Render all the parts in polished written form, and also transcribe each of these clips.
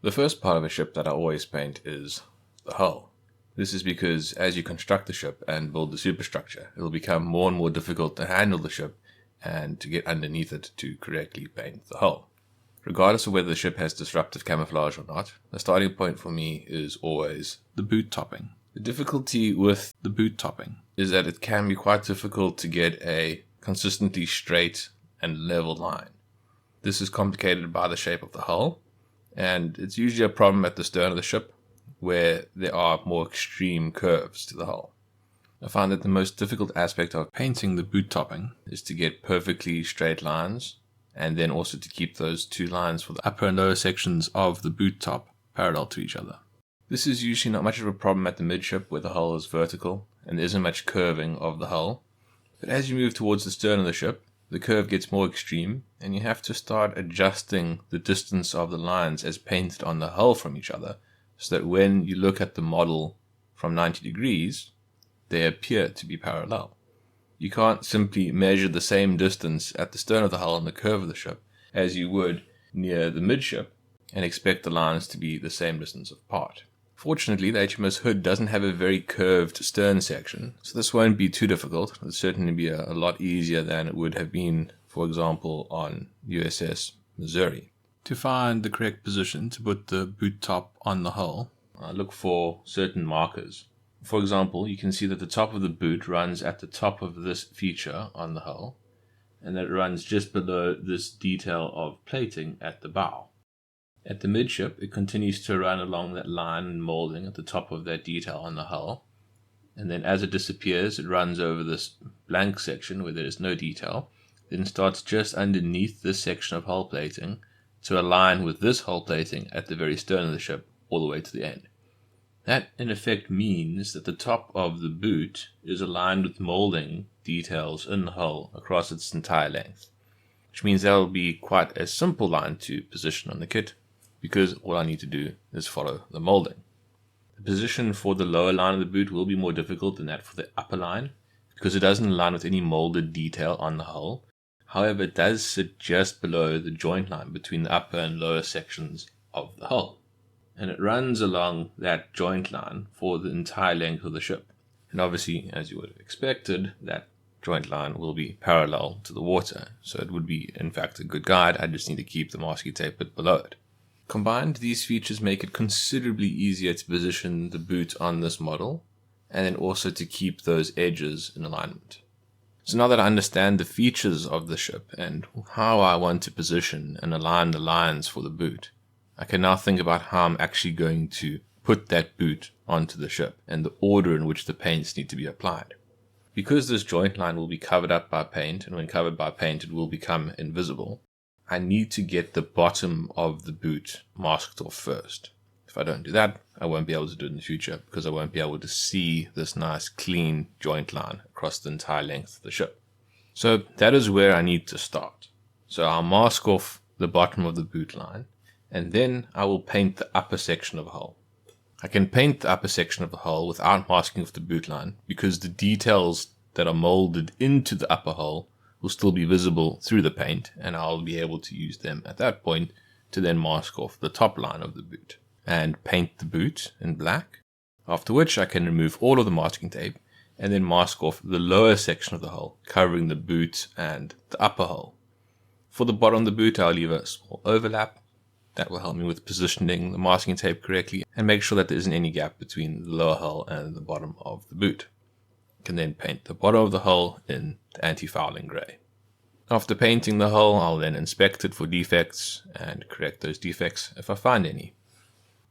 The first part of a ship that I always paint is the hull. This is because as you construct the ship and build the superstructure, it will become more and more difficult to handle the ship and to get underneath it to correctly paint the hull. Regardless of whether the ship has disruptive camouflage or not, the starting point for me is always the boot topping. The difficulty with the boot topping is that it can be quite difficult to get a consistently straight and level line. This is complicated by the shape of the hull, and it's usually a problem at the stern of the ship where there are more extreme curves to the hull. I find that the most difficult aspect of painting the boot topping is to get perfectly straight lines, and then also to keep those two lines for the upper and lower sections of the boot top parallel to each other. This is usually not much of a problem at the midship where the hull is vertical and there isn't much curving of the hull, but as you move towards the stern of the ship, the curve gets more extreme and you have to start adjusting the distance of the lines as painted on the hull from each other, so that when you look at the model from 90 degrees, they appear to be parallel. You can't simply measure the same distance at the stern of the hull and the curve of the ship as you would near the midship and expect the lines to be the same distance apart. Fortunately, the HMS Hood doesn't have a very curved stern section, so this won't be too difficult. It'll certainly be a lot easier than it would have been, for example, on USS Missouri. To find the correct position to put the boot top on the hull, I look for certain markers. For example, you can see that the top of the boot runs at the top of this feature on the hull, and that it runs just below this detail of plating at the bow. At the midship, it continues to run along that line and molding at the top of that detail on the hull, and then as it disappears, it runs over this blank section where there is no detail, then starts just underneath this section of hull plating to align with this hull plating at the very stern of the ship all the way to the end. That in effect means that the top of the boot is aligned with molding details in the hull across its entire length, which means that will be quite a simple line to position on the kit, because all I need to do is follow the molding. The position for the lower line of the boot will be more difficult than that for the upper line, because it doesn't align with any molded detail on the hull. However, it does sit just below the joint line between the upper and lower sections of the hull, and it runs along that joint line for the entire length of the ship. And obviously, as you would have expected, that joint line will be parallel to the water, so it would be in fact a good guide. I just need to keep the masking tape bit below it. Combined, these features make it considerably easier to position the boot on this model, and then also to keep those edges in alignment. So now that I understand the features of the ship and how I want to position and align the lines for the boot, I can now think about how I'm actually going to put that boot onto the ship and the order in which the paints need to be applied. Because this joint line will be covered up by paint, and when covered by paint it will become invisible, I need to get the bottom of the boot masked off first. If I don't do that, I won't be able to do it in the future, because I won't be able to see this nice clean joint line across the entire length of the ship. So that is where I need to start. So I'll mask off the bottom of the boot line, and then I will paint the upper section of the hull. I can paint the upper section of the hull without masking off the boot line, because the details that are molded into the upper hull will still be visible through the paint, and I'll be able to use them at that point to then mask off the top line of the boot and paint the boot in black, after which I can remove all of the masking tape and then mask off the lower section of the hull, covering the boot and the upper hull. For the bottom of the boot, I'll leave a small overlap. That will help me with positioning the masking tape correctly and make sure that there isn't any gap between the lower hull and the bottom of the boot. I can then paint the bottom of the hull in the anti-fouling grey. After painting the hull, I'll then inspect it for defects and correct those defects if I find any.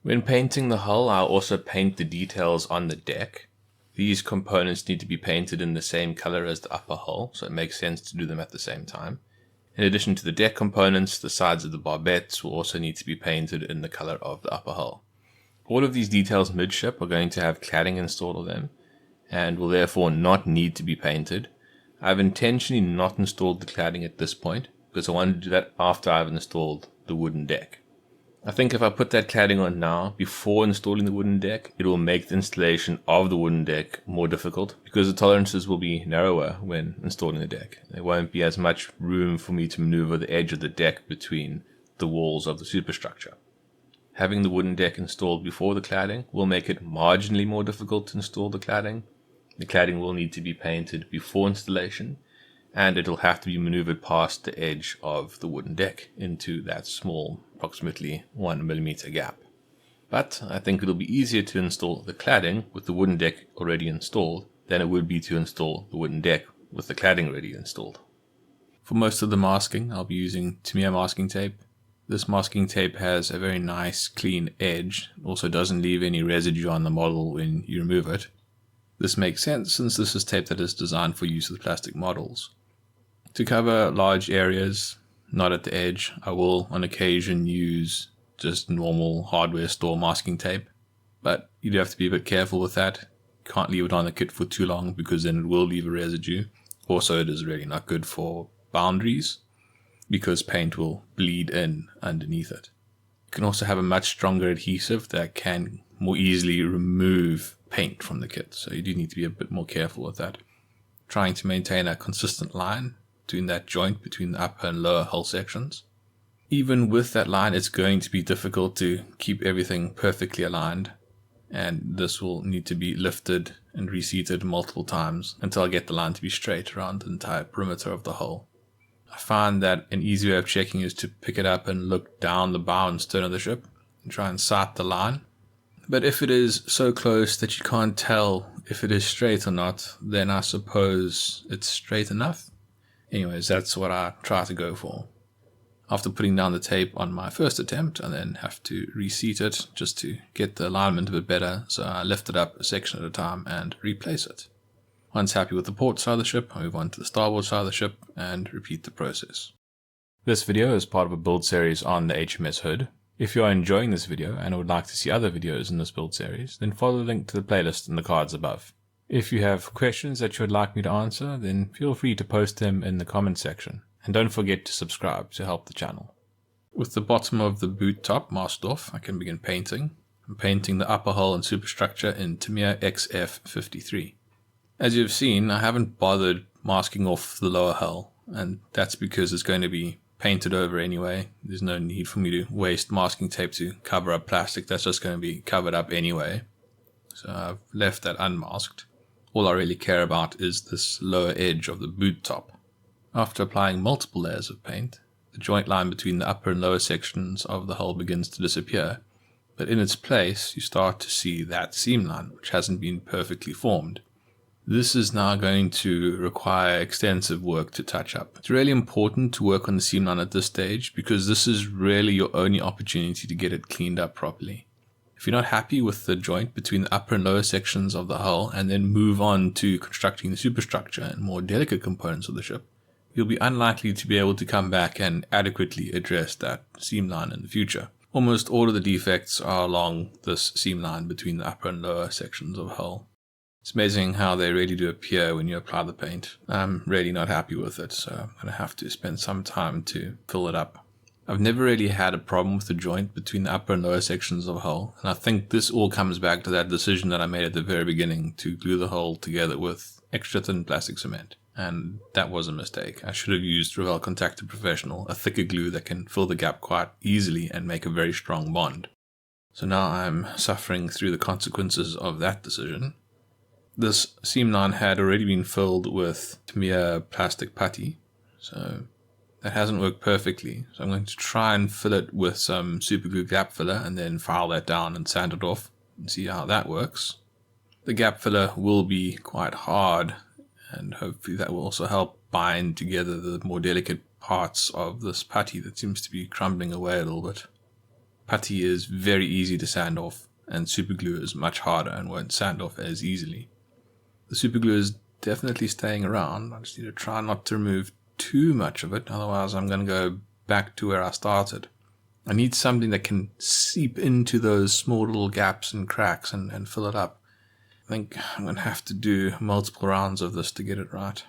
When painting the hull, I'll also paint the details on the deck. These components need to be painted in the same color as the upper hull, so it makes sense to do them at the same time. In addition to the deck components, the sides of the barbettes will also need to be painted in the color of the upper hull. All of these details midship are going to have cladding installed on them, and will therefore not need to be painted. I've intentionally not installed the cladding at this point, because I want to do that after I've installed the wooden deck. I think if I put that cladding on now, before installing the wooden deck, it will make the installation of the wooden deck more difficult, because the tolerances will be narrower when installing the deck. There won't be as much room for me to maneuver the edge of the deck between the walls of the superstructure. Having the wooden deck installed before the cladding will make it marginally more difficult to install the cladding. The cladding will need to be painted before installation, and it'll have to be maneuvered past the edge of the wooden deck into that small, approximately 1mm gap. But I think it'll be easier to install the cladding with the wooden deck already installed than it would be to install the wooden deck with the cladding already installed. For most of the masking, I'll be using Tamiya masking tape. This masking tape has a very nice clean edge, also doesn't leave any residue on the model when you remove it. This makes sense since this is tape that is designed for use with plastic models. To cover large areas, not at the edge, I will on occasion use just normal hardware store masking tape, but you do have to be a bit careful with that. You can't leave it on the kit for too long because then it will leave a residue. Also, it is really not good for boundaries because paint will bleed in underneath it. You can also have a much stronger adhesive that can more easily remove paint from the kit, so you do need to be a bit more careful with that. Trying to maintain a consistent line between that joint between the upper and lower hull sections. Even with that line, it's going to be difficult to keep everything perfectly aligned, and this will need to be lifted and reseated multiple times until I get the line to be straight around the entire perimeter of the hull. I find that an easy way of checking is to pick it up and look down the bow and stern of the ship and try and sight the line. But if it is so close that you can't tell if it is straight or not, then I suppose it's straight enough. Anyways, that's what I try to go for. After putting down the tape on my first attempt, I then have to reseat it just to get the alignment a bit better, so I lift it up a section at a time and replace it. Once happy with the port side of the ship, I move on to the starboard side of the ship and repeat the process. This video is part of a build series on the HMS Hood. If you are enjoying this video and would like to see other videos in this build series, then follow the link to the playlist in the cards above. If you have questions that you would like me to answer, then feel free to post them in the comment section. And don't forget to subscribe to help the channel. With the bottom of the boot top masked off, I can begin painting. I'm painting the upper hull and superstructure in Tamiya XF53. As you've seen, I haven't bothered masking off the lower hull, and that's because it's going to be painted over anyway. There's no need for me to waste masking tape to cover up plastic that's just going to be covered up anyway. So I've left that unmasked. All I really care about is this lower edge of the boot top. After applying multiple layers of paint, the joint line between the upper and lower sections of the hull begins to disappear, but in its place you start to see that seam line which hasn't been perfectly formed. This is now going to require extensive work to touch up. It's really important to work on the seam line at this stage because this is really your only opportunity to get it cleaned up properly. If you're not happy with the joint between the upper and lower sections of the hull and then move on to constructing the superstructure and more delicate components of the ship, you'll be unlikely to be able to come back and adequately address that seam line in the future. Almost all of the defects are along this seam line between the upper and lower sections of hull. It's amazing how they really do appear when you apply the paint. I'm really not happy with it, so I'm going to have to spend some time to fill it up. I've never really had a problem with the joint between the upper and lower sections of hull, and I think this all comes back to that decision that I made at the very beginning to glue the hull together with extra thin plastic cement. And that was a mistake. I should have used Revell Contactor Professional, a thicker glue that can fill the gap quite easily and make a very strong bond. So now I'm suffering through the consequences of that decision. This seam line had already been filled with Tamiya plastic putty, so that hasn't worked perfectly. So I'm going to try and fill it with some super glue gap filler and then file that down and sand it off and see how that works. The gap filler will be quite hard, and hopefully that will also help bind together the more delicate parts of this putty that seems to be crumbling away a little bit. Putty is very easy to sand off, and superglue is much harder and won't sand off as easily. The superglue is definitely staying around. I just need to try not to remove too much of it, otherwise I'm going to go back to where I started. I need something that can seep into those small little gaps and cracks and fill it up. I think I'm going to have to do multiple rounds of this to get it right.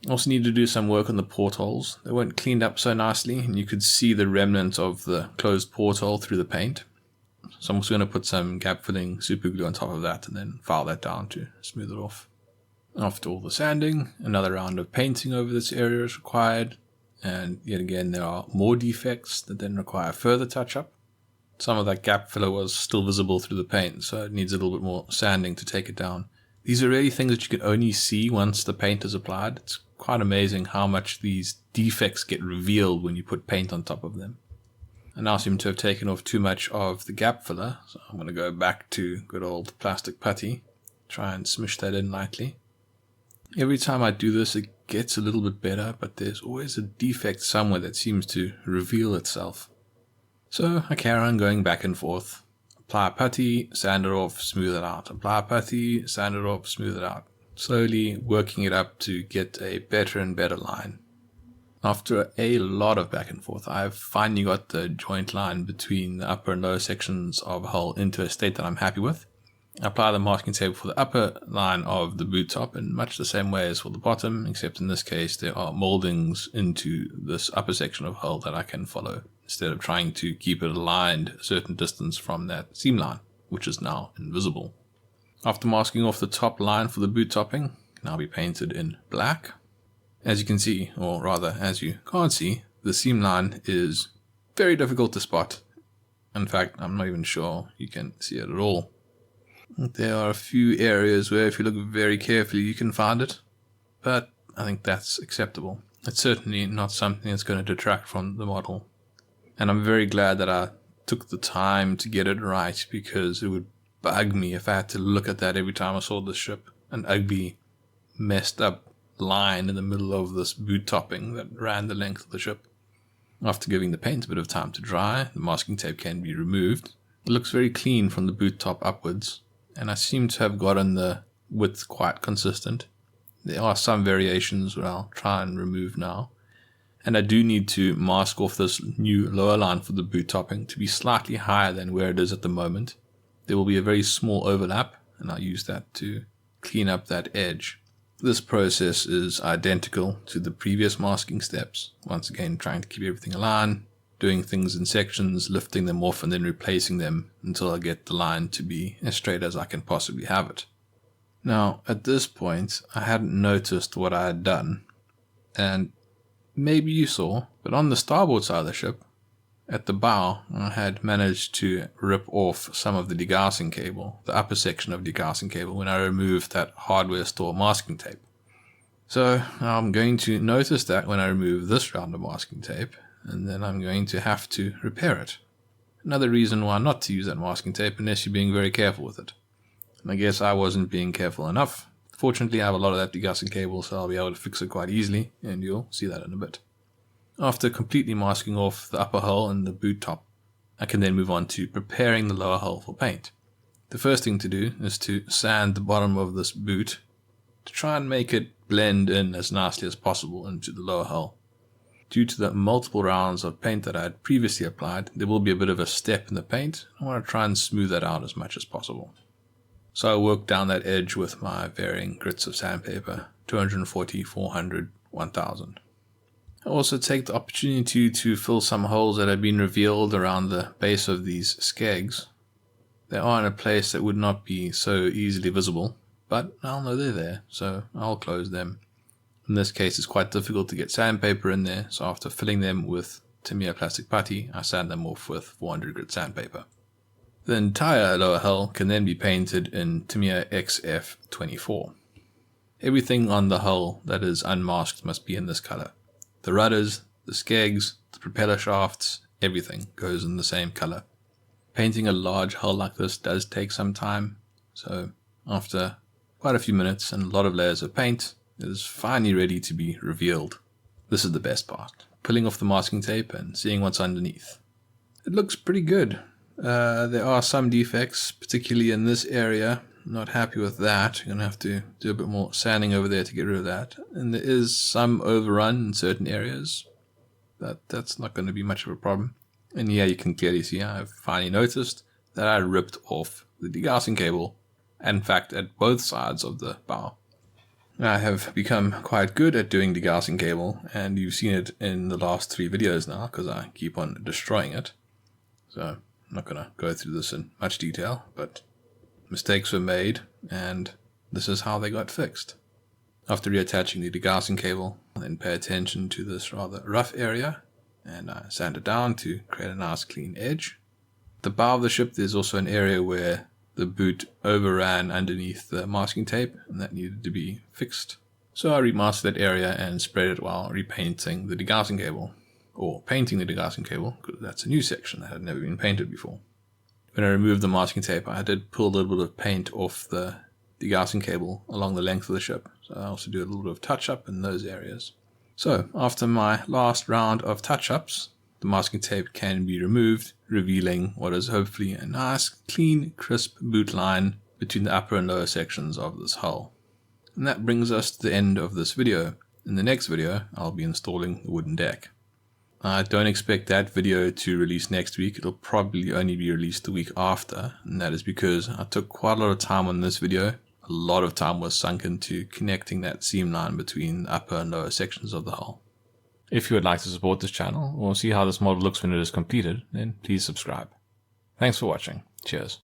I also need to do some work on the portholes. They weren't cleaned up so nicely, and you could see the remnant of the closed porthole through the paint. So I'm also going to put some gap filling super glue on top of that and then file that down to smooth it off. After all the sanding, another round of painting over this area is required, and yet again there are more defects that then require further touch-up. some of that gap filler was still visible through the paint, so it needs a little bit more sanding to take it down. These are really things that you can only see once the paint is applied. It's quite amazing how much these defects get revealed when you put paint on top of them. I now seem to have taken off too much of the gap filler, so I'm going to go back to good old plastic putty, try and smush that in lightly. Every time I do this, it gets a little bit better, but there's always a defect somewhere that seems to reveal itself. So I carry on going back and forth. Apply putty, sand it off, smooth it out. Apply putty, sand it off, smooth it out. Slowly working it up to get a better and better line. After a lot of back and forth, I've finally got the joint line between the upper and lower sections of a hull into a state that I'm happy with. I apply the masking tape for the upper line of the boot top in much the same way as for the bottom, except in this case there are moldings into this upper section of hull that I can follow, instead of trying to keep it aligned a certain distance from that seam line, which is now invisible. After masking off the top line for the boot topping, it can now be painted in black. As you can see, or rather as you can't see, the seam line is very difficult to spot. In fact, I'm not even sure you can see it at all. There are a few areas where if you look very carefully you can find it, but I think that's acceptable. It's certainly not something that's going to detract from the model. And I'm very glad that I took the time to get it right, because it would bug me if I had to look at that every time I saw this ship. An ugly, messed up line in the middle of this boot topping that ran the length of the ship. After giving the paint a bit of time to dry, the masking tape can be removed. It looks very clean from the boot top upwards, and I seem to have gotten the width quite consistent. There are some variations that I'll try and remove now. And I do need to mask off this new lower line for the boot topping to be slightly higher than where it is at the moment. There will be a very small overlap, and I'll use that to clean up that edge. This process is identical to the previous masking steps. Once again, trying to keep everything aligned, doing things in sections, lifting them off and then replacing them until I get the line to be as straight as I can possibly have it. Now, at this point, I hadn't noticed what I had done, and maybe you saw, but on the starboard side of the ship, at the bow, I had managed to rip off some of the degassing cable, the upper section of degassing cable, when I removed that hardware store masking tape. So I'm going to notice that when I remove this round of masking tape, and then I'm going to have to repair it. Another reason why not to use that masking tape unless you're being very careful with it. And I guess I wasn't being careful enough. Fortunately, I have a lot of that degassing cable, so I'll be able to fix it quite easily, and you'll see that in a bit. After completely masking off the upper hull and the boot top, I can then move on to preparing the lower hull for paint. The first thing to do is to sand the bottom of this boot to try and make it blend in as nicely as possible into the lower hull. Due to the multiple rounds of paint that I had previously applied, there will be a bit of a step in the paint. I want to try and smooth that out as much as possible. So I work down that edge with my varying grits of sandpaper, 240, 400, 1000. I also take the opportunity to fill some holes that have been revealed around the base of these skegs. They are in a place that would not be so easily visible, but I'll know they're there, so I'll close them. In this case, it's quite difficult to get sandpaper in there, so after filling them with Tamiya plastic putty, I sand them off with 400 grit sandpaper. The entire lower hull can then be painted in Tamiya XF24. Everything on the hull that is unmasked must be in this color. The rudders, the skegs, the propeller shafts, everything goes in the same color. Painting a large hull like this does take some time, so after quite a few minutes and a lot of layers of paint, it is finally ready to be revealed. This is the best part, pulling off the masking tape and seeing what's underneath. It looks pretty good. There are some defects, particularly in this area. Not happy with that. You're going to have to do a bit more sanding over there to get rid of that. And there is some overrun in certain areas, but that's not going to be much of a problem. And yeah, you can clearly see I've finally noticed that I ripped off the degassing cable, in fact at both sides of the bow. I have become quite good at doing degassing cable, and you've seen it in the last 3 videos now because I keep on destroying it. So I'm not going to go through this in much detail, but mistakes were made, and this is how they got fixed. After reattaching the degassing cable, I then pay attention to this rather rough area, and I sand it down to create a nice clean edge. The bow of the ship, there's also an area where the boot overran underneath the masking tape, and that needed to be fixed. So I remastered that area and spread it while repainting the degaussing cable, or painting the degaussing cable, because that's a new section that had never been painted before. When I removed the masking tape, I did pull a little bit of paint off the degaussing cable along the length of the ship, so I also do a little bit of touch-up in those areas. So after my last round of touch-ups, the masking tape can be removed, revealing what is hopefully a nice, clean, crisp boot line between the upper and lower sections of this hull. And that brings us to the end of this video. In the next video, I'll be installing the wooden deck. I don't expect that video to release next week. It'll probably only be released the week after, and that is because I took quite a lot of time on this video. A lot of time was sunk into connecting that seam line between the upper and lower sections of the hull. If you would like to support this channel or see how this model looks when it is completed, then please subscribe. Thanks for watching. Cheers.